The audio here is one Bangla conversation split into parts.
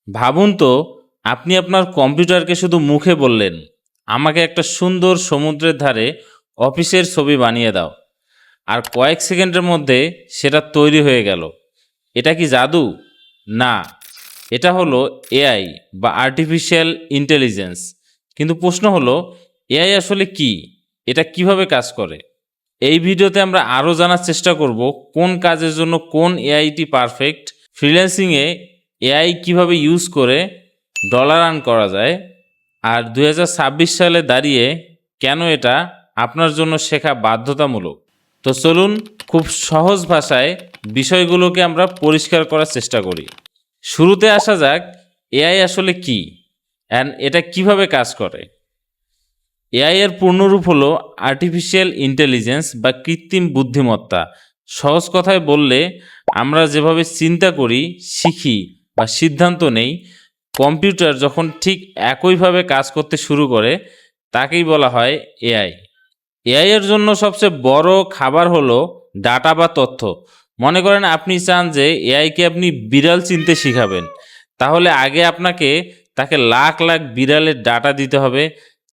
ভাবুন তো, আপনি আপনার কম্পিউটারকে শুধু মুখে বললেন, আমাকে একটা সুন্দর সমুদ্রের ধারে অফিসের ছবি বানিয়ে দাও, আর কয়েক সেকেন্ডের মধ্যে সেটা তৈরি হয়ে গেল। এটা কি জাদু? না, এটা হলো এআই বা আর্টিফিশিয়াল ইন্টেলিজেন্স। কিন্তু প্রশ্ন হলো, এআই আসলে কি? এটা কিভাবে কাজ করে? এই ভিডিওতে আমরা আরও জানার চেষ্টা করব কোন কাজের জন্য কোন এআইটি পারফেক্ট, ফ্রিল্যান্সিংয়ে এআই কিভাবে ইউজ করে ডলার আর্ন করা যায়, আর 2026 সালে দাঁড়িয়ে কেন এটা আপনার জন্য শেখা বাধ্যতামূলক। তো চলুন খুব সহজ ভাষায় বিষয়গুলোকে আমরা পরিষ্কার করার চেষ্টা করি। শুরুতে আসা যাক, এআই আসলে কি অ্যান্ড এটা কিভাবে কাজ করে। এআই এর পূর্ণরূপ হলো আর্টিফিশিয়াল ইন্টেলিজেন্স বা কৃত্রিম বুদ্ধিমত্তা। সহজ কথায় বললে, আমরা যেভাবে চিন্তা করি, শিখি বা সিদ্ধান্ত নেই, কম্পিউটার যখন ঠিক একইভাবে কাজ করতে শুরু করে, তাকেই বলা হয় এআই। এআই এর জন্য সবচেয়ে বড় খাবার হলো ডাটা বা তথ্য। মনে করেন আপনি চান যে এআইকে আপনি বিড়াল চিনতে শিখাবেন, তাহলে আগে আপনাকে তাকে লাখ লাখ বিড়ালের ডাটা দিতে হবে।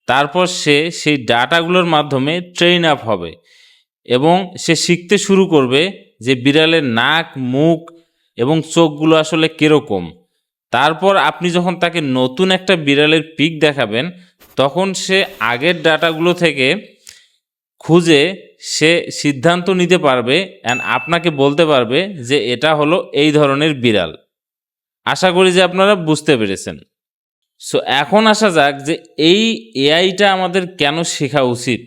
তারপর সে সেই ডাটাগুলোর মাধ্যমে ট্রেন আপ হবে এবং সে শিখতে শুরু করবে যে বিড়ালের নাক, মুখ এবং চোখগুলো আসলে কীরকম। তারপর আপনি যখন তাকে নতুন একটা বিড়ালের পিক দেখাবেন, তখন সে আগের ডাটাগুলো থেকে খুঁজে সে সিদ্ধান্ত নিতে পারবে অ্যান্ড আপনাকে বলতে পারবে যে এটা হলো এই ধরনের বিড়াল। আশা করি যে আপনারা বুঝতে পেরেছেন। সো এখন আসা যাক যে এই এআইটা আমাদের কেন শেখা উচিত।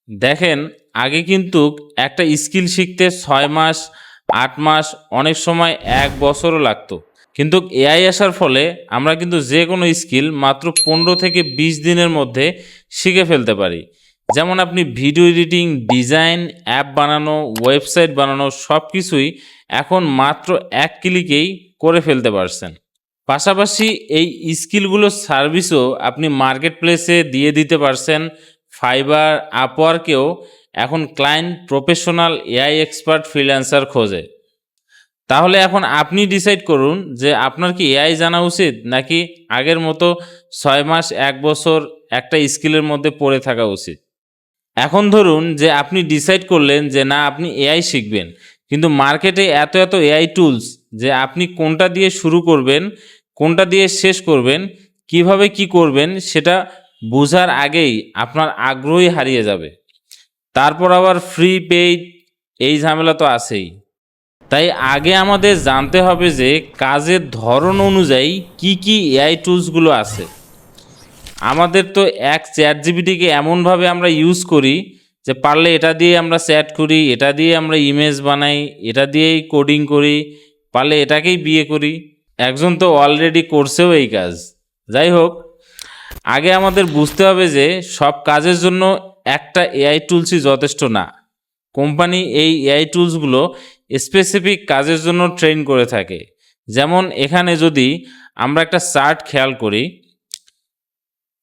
দেখেন, আগে কিন্তু একটা স্কিল শিখতে 6 মাস, 8 মাস, অনেক সময় 1 বছরও লাগতো। কিন্তু এআই আসার ফলে আমরা কিন্তু যে কোনো স্কিল মাত্র 15 থেকে 20 দিনের মধ্যে শিখে ফেলতে পারি। যেমন আপনি ভিডিও এডিটিং, ডিজাইন, অ্যাপ বানানো, ওয়েবসাইট বানানো সব কিছুই এখন মাত্র 1 ক্লিকেই করে ফেলতে পারছেন। পাশাপাশি এই স্কিলগুলোর সার্ভিসও আপনি মার্কেট প্লেসে দিয়ে দিতে পারছেন। ফাইবার, আপওয়ার্কেও এখন client professional AI expert freelancer খোঁজে। তাহলে এখন আপনি ডিসাইড করুন যে আপনার কি এআই জানা উচিত, নাকি আগের মতো 6 মাস, 1 বছর একটা স্কিলের মধ্যে পড়ে থাকা উচিত। এখন ধরুন যে আপনি ডিসাইড করলেন যে না, আপনি এআই শিখবেন, কিন্তু মার্কেটে এত এত এআই টুলস যে আপনি কোনটা দিয়ে শুরু করবেন, কোনটা দিয়ে শেষ করবেন, কিভাবে কি করবেন সেটা বোঝার আগেই আপনার আগ্রহই হারিয়ে যাবে। তারপর আবার ফ্রি, পেইড, এই ঝামেলা তো আছেই। তাই আগে আমাদের জানতে হবে যে কাজের ধরন অনুযায়ী কি কি এআই টুলসগুলো আছে। আমাদের তো এক চ্যাট জিপিটিকে এমনভাবে আমরা ইউজ করি যে পারলে এটা দিয়ে আমরা চ্যাট করি, এটা দিয়ে আমরা ইমেজ বানাই, এটা দিয়েই কোডিং করি, পারলে এটাকেই বিয়ে করি। একজন তো অলরেডি করছেও এই কাজ। যাই হোক, আগে আমাদের বুঝতে হবে যে সব কাজের জন্য একটা এআই টুলসই যথেষ্ট না। কোম্পানি এই এআই টুলসগুলো স্পেসিফিক কাজের জন্য ট্রেন করে থাকে। যেমন এখানে যদি আমরা একটা চার্ট খেয়াল করি,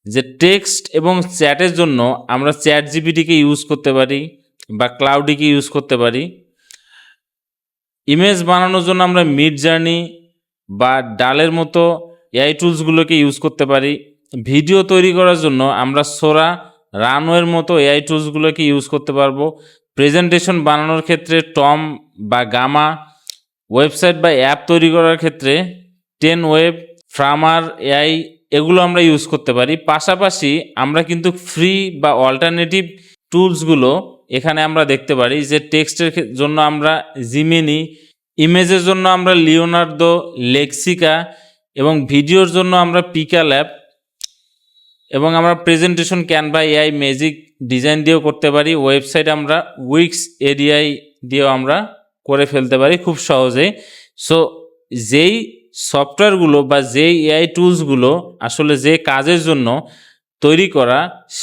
যে টেক্সট এবং চ্যাটের জন্য আমরা চ্যাট জিপিটিকে ইউজ করতে পারি বা ক্লাউডিকে ইউজ করতে পারি। ইমেজ বানানোর জন্য আমরা মিড জার্নি বা ডালের মতো এআই টুলসগুলোকে ইউজ করতে পারি। ভিডিও তৈরি করার জন্য আমরা সোরা, রানওয়ের মতো এআই টুলসগুলোকে ইউজ করতে পারবো। প্রেজেন্টেশন বানানোর ক্ষেত্রে টম বা গামা, ওয়েবসাইট বা অ্যাপ তৈরি করার ক্ষেত্রে 10 ওয়েব, ফ্রামার এআই, এগুলো আমরা ইউজ করতে পারি। পাশাপাশি আমরা কিন্তু ফ্রি বা অল্টারনেটিভ টুলসগুলো এখানে আমরা দেখতে পারি, যে টেক্সটের জন্য আমরা জিমিনি, ইমেজের জন্য আমরা লিওনার্দো, লেক্সিকা এবং ভিডিওর জন্য আমরা পিকা ল্যাব, এবং আমরা presentation Canva AI, magic design দিয়েও করতে পারি। ওয়েবসাইট আমরা উইক্স এডিআই দিয়েও আমরা করে ফেলতে পারি খুব সহজেই। সো যেই সফটওয়্যারগুলো বা যেই এআই টুলসগুলো আসলে যে কাজের জন্য তৈরি করা,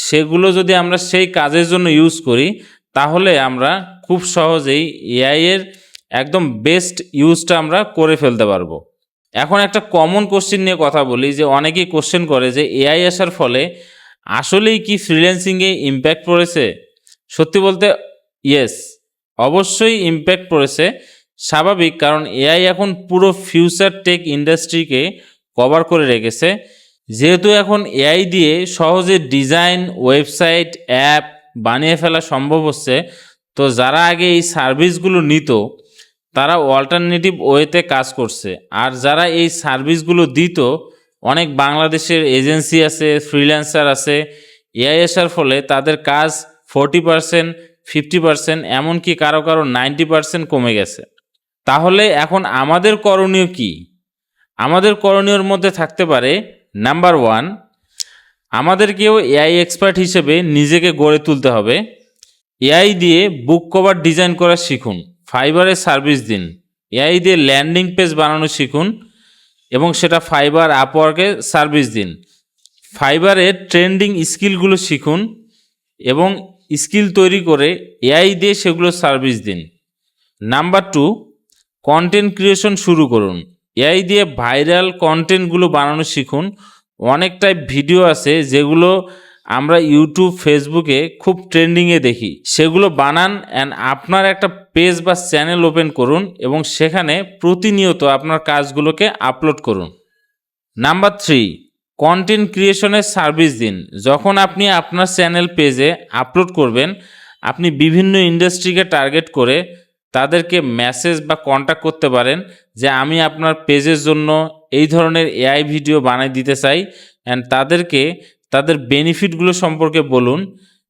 সেগুলো যদি আমরা সেই কাজের জন্য ইউজ করি, তাহলে আমরা খুব সহজেই এআই এর একদম বেস্ট ইউজটা আমরা করে ফেলতে পারবো। এখন একটা কমন কোশ্চেন নিয়ে কথা বলি, যে অনেকেই কোশ্চেন করে যে এআই আসার ফলে আসলেই কি ফ্রিল্যান্সিংয়ে ইম্প্যাক্ট পড়েছে। সত্যি বলতে ইয়েস, অবশ্যই ইম্প্যাক্ট পড়েছে। স্বাভাবিক, কারণ এআই এখন পুরো ফিউচার টেক ইন্ডাস্ট্রিকে কভার করে রেখেছে। যেহেতু এখন এআই দিয়ে সহজে ডিজাইন, ওয়েবসাইট, অ্যাপ বানিয়ে ফেলা সম্ভব হচ্ছে, তো যারা আগে এই সার্ভিসগুলো নিত তারা অল্টারনেটিভ ওয়েতে কাজ করছে। আর যারা এই সার্ভিসগুলো দিত, অনেক বাংলাদেশের এজেন্সি আছে, ফ্রিল্যান্সার আছে, এআই আসার ফলে তাদের কাজ 40%, 50%, এমনকি কারো 90% কমে গেছে। তাহলে এখন আমাদের করণীয় কি? আমাদের করণীয়র মধ্যে থাকতে পারে নাম্বার 1, আমাদেরকেও এআই এক্সপার্ট হিসেবে নিজেকে গড়ে তুলতে হবে। এআই দিয়ে বুক কভার ডিজাইন করা শিখুন, ফাইবারে সার্ভিস দিন, এআই দিয়ে ল্যান্ডিং পেজ বানানো শিখুন এবং সেটা ফাইবার, আপওয়ার্কে সার্ভিস দিন। ফাইবারে ট্রেন্ডিং স্কিলগুলো শিখুন এবং স্কিল তৈরি করে এআই দিয়ে সেগুলো সার্ভিস দিন। নাম্বার 2, কন্টেন্ট ক্রিয়েশন শুরু করুন, এআই দিয়ে ভাইরাল কন্টেন্টগুলো বানানো শিখুন। অনেক টাইপ ভিডিও আছে যেগুলো আমরা ইউটিউব, ফেসবুকে খুব ট্রেন্ডিংয়ে দেখি, সেগুলো বানান অ্যান্ড আপনার একটা পেজ বা চ্যানেল ওপেন করুন এবং সেখানে প্রতিনিয়ত আপনার কাজগুলোকে আপলোড করুন। নাম্বার 3, কন্টেন্ট ক্রিয়েশনের সার্ভিস দিন। যখন আপনি আপনার চ্যানেল পেজে আপলোড করবেন, আপনি বিভিন্ন ইন্ডাস্ট্রিকে টার্গেট করে তাদেরকে মেসেজ বা কন্ট্যাক্ট করতে পারেন যে আমি আপনার পেজের জন্য এই ধরনের এআই ভিডিও বানিয়ে দিতে চাই, অ্যান্ড তাদেরকে তাদের বেনিফিটগুলো সম্পর্কে বলুন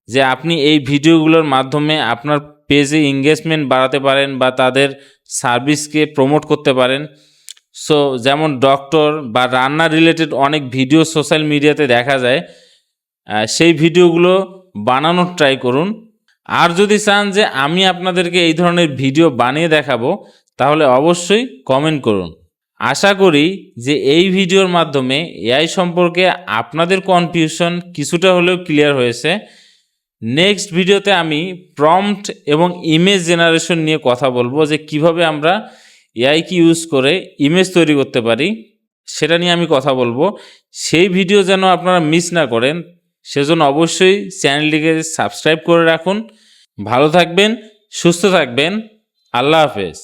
যে আপনি এই ভিডিওগুলোর মাধ্যমে আপনার পেজে এঙ্গেজমেন্ট বাড়াতে পারেন বা তাদের সার্ভিসকে প্রমোট করতে পারেন। সো যেমন ডক্টর বা রান্না রিলেটেড অনেক ভিডিও সোশ্যাল মিডিয়াতে দেখা যায়, সেই ভিডিওগুলো বানানোর ট্রাই করুন। আর যদি চান যে আমি আপনাদেরকে এই ধরনের ভিডিও বানিয়ে দেখাবো, তাহলে অবশ্যই কমেন্ট করুন। আশা করি যে এই ভিডিওর মাধ্যমে এআই সম্পর্কে আপনাদের কনফিউশন কিছুটা হলেও ক্লিয়ার হয়েছে। নেক্সট ভিডিওতে আমি প্রম্পট এবং ইমেজ জেনারেশন নিয়ে কথা বলবো, যে কিভাবে আমরা এআইকে ইউজ করে ইমেজ তৈরি করতে পারি, সেটা নিয়ে আমি কথা বলবো। সেই ভিডিও যেন আপনারা মিস না করেন, সেজন্য অবশ্যই চ্যানেলটিকে সাবস্ক্রাইব করে রাখুন। ভালো থাকবেন, সুস্থ থাকবেন, আল্লাহ হাফেজ।